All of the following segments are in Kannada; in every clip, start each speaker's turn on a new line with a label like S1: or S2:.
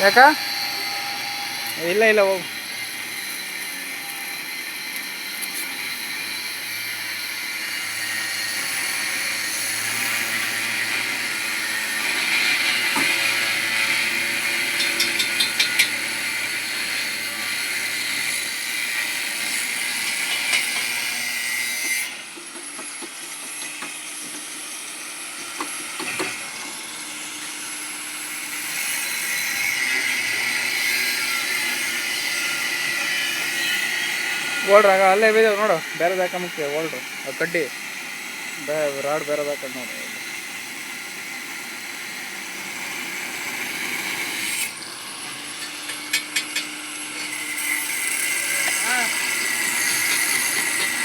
S1: ಯಾಕ ಇಲ್ಲ ಇಲ್ಲ ಹೋಗು. ಓಡ್ರಾಗ ಅಲ್ಲೇ ಬೇಜಾವ್ ನೋಡು, ಬೇರೆ ಹಾಕಂಬಕ್ಕೆ ಓಲ್ಡ್ರು ಅದು ಕಡ್ಡಿ ರಾಡ್ ಬೇರೆ ಹಾಕೊಂಡು ನೋಡು.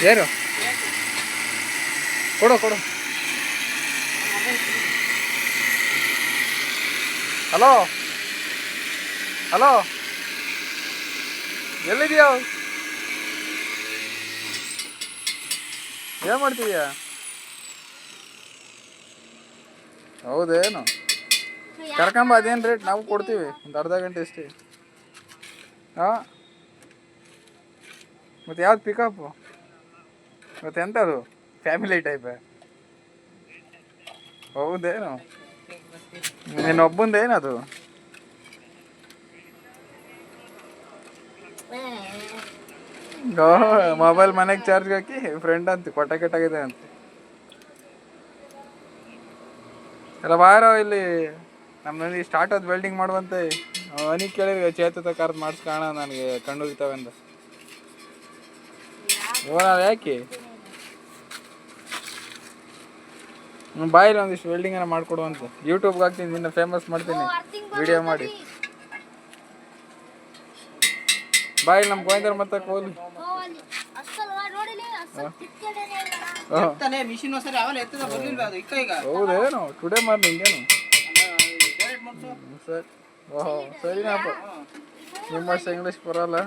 S1: ಯಾರು ಕೊಡು ಕೊಡು. Hello hello, ಎಲ್ಲಿದೆಯಾ? ಏನು ಮಾಡ್ತಿದ್ಯಾ? ಹೌದೇನು? ಕರ್ಕೊಂಬ, ಅದೇನು ರೇಟ್ ನಾವು ಕೊಡ್ತೀವಿ, ಒಂದು ಅರ್ಧ ಗಂಟೆ ಅಷ್ಟೇ. ಹಾಂ, ಮತ್ತು ಯಾವ್ದು ಪಿಕಪ್ಪು? ಮತ್ತು ಎಂಥದ್ದು ಫ್ಯಾಮಿಲಿ ಟೈಪ್? ಹೌದೇನು? ನಿನ್ನೊಬ್ಬಂದೇನದು? ಮೊಬೈಲ್ ಮನೆಗೆ ಚಾರ್ಜ್ಗೆ ಹಾಕಿ ಫ್ರೆಂಡ್ ಅಂತ ಕೊಟ್ಟಾಗಿದೆ ಅಂತ ಎಲ್ಲ. ಬಾರೋ ಇಲ್ಲಿ ನಮ್ಮ ಮನೆ ಸ್ಟಾರ್ಟ್ ಆದ ವೆಲ್ಡಿಂಗ್ ಮಾಡುವಂತೆ ಅವನಿಗೆ ಕೇಳಿದ್ರೆ ಚೇತತ ಕರೆದು ಮಾಡಿಸ್ಕೋಣ, ನನಗೆ ಕಣ್ಣು ಉರಿತಾವೆ ಅಂದ. ಯಾಕೆ ಬಾಯಿಲ್ಲ ಒಂದಿಷ್ಟು ವೆಲ್ಡಿಂಗ್ ಏನೋ ಮಾಡಿಕೊಡುವಂತ. ಯೂಟ್ಯೂಬ್ಗೆ ಹಾಕ್ತೀನಿ, ನಿನ್ನ ಫೇಮಸ್ ಮಾಡ್ತೀನಿ ವಿಡಿಯೋ ಮಾಡಿ. ಬಾಯಿಲ್ ನಮ್ಮ ಗೋವಿಂದರ್ ಮತ್ತೆ ಹೋಗ್ಲಿ. ಹೌದೇನು? ಟುಡೇ ಮಾರ್ನಿಂಗ್ ಏನು? ಸರಿ, ಓಹೋ ಸರಿನಪ್ಪ, ನಿಮ್ಮಷ್ಟು ಇಂಗ್ಲೀಷ್ ಬರೋಲ್ಲ.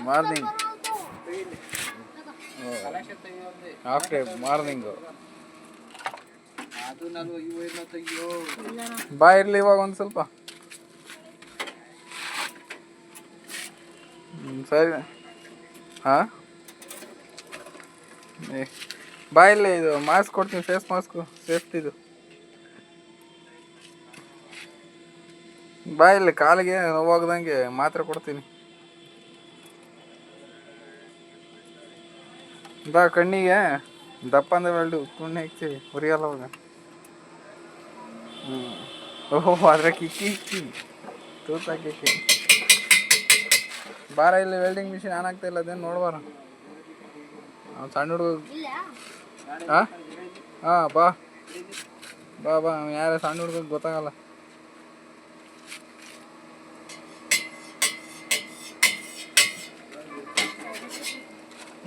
S1: ಮಾರ್ನಿಂಗ್ ಆಫ್ಟರ್ ಮಾರ್ನಿಂಗು ಬಾ ಇರಲಿ ಇವಾಗ ಒಂದು ಸ್ವಲ್ಪ. ಸರಿ ಹಾಂ, ಬಾ ಇಲ್ಲಿ, ಇದು ಮಾಸ್ಕ್ ಕೊಡ್ತೀನಿ, ಫೇಸ್ ಮಾಸ್ಕು ಸೇಫ್ಟಿದು. ಬಾ ಇಲ್ಲಿ, ಕಾಲಿಗೆ ನೋವಾಗ್ದಂಗೆ ಮಾತ್ರೆ ಕೊಡ್ತೀನಿ. ಬಾ, ಕಣ್ಣಿಗೆ ದಪ್ಪ ಅಂದ್ರೆ ವೆಲ್ಡು ಕುಣ್ಣೆ ಹಾಕ್ತೀವಿ, ಉರಿಯಲ್ಲ ಅವಾಗ. ಓಹೋ, ಅದ್ರಾಗ ಇಕ್ಕಿ ತೂತಾಕಿ. ಬಾರ ಇಲ್ಲಿ, ವೆಲ್ಡಿಂಗ್ ಮಿಷಿನ್ ಆನ್ ಆಗ್ತಾ ಇಲ್ಲ, ಅದೇನು ನೋಡ್ಬಾರ. ಅವ್ನು ಸಣ್ಣ ಹುಡುಗ. ಹಾಂ ಹಾಂ, ಬಾ ಬಾ ಬಾ, ಯಾರ ಸಣ್ಣ ಹುಡುಗ ಗೊತ್ತಾಗಲ್ಲ.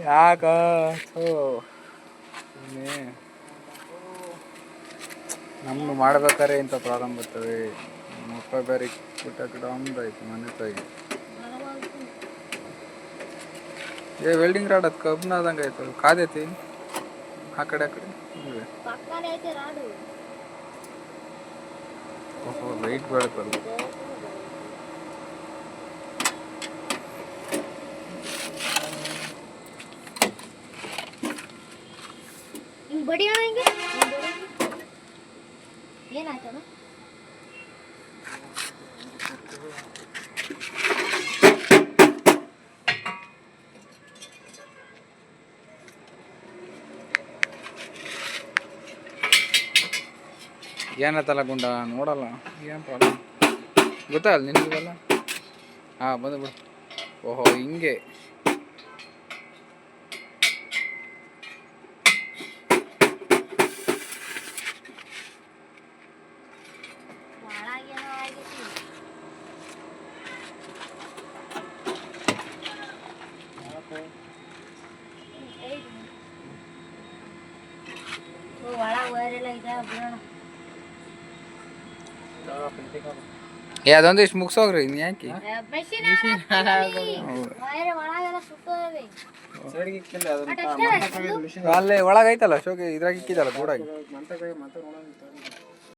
S1: ಯಾಕ ನಮ್ದು ಮಾಡ್ಬೇಕಾರೆ ಇಂಥ ಪ್ರಾಬ್ಲಮ್ ಬರ್ತವೆ. ಮಕ್ಕಳ ಬೇರೆ ಪುಟ್ಟ ಕಡೆ ಒಂದಾಯ್ತು ಮನೆ ತಾಯಿ. ವೆಲ್ಡಿಂಗ್ ರಾಡ್ ಅದು ಕಬ್ನ ಆದಂಗೆ ಆಯ್ತು, ಕಾದೈತಿ ಆ ಕಡೆ ಓಹೋ, ಲೈಟ್ ಬೆಳಕಲ್ಲ.
S2: ಏನಾಯ್ತದ?
S1: ಏನತ್ತಲ್ಲ ಗುಂಡ, ನೋಡಲ್ಲ ಏನು ಪ್ರಾಬ್ಲಮ್ ಗೊತ್ತಾಗಲ್ಲ ನಿನಗೆಲ್ಲ. ಹಾಂ, ಬಂದು ಬಿಡು. ಓಹೋ, ಹಿಂಗೆ ಅದೊಂದು ಇಷ್ಟು ಮುಗಿಸೋಗ್ರಿ, ಇನ್ನು ಯಾಕೆ ಅಲ್ಲೇ ಒಳಗೈತಲ್ಲ ಶೋಕಿ, ಇದ್ರಾಗ ಇಕ್ಕಿದಲ್ಲ ಗೂಡಾಗಿ.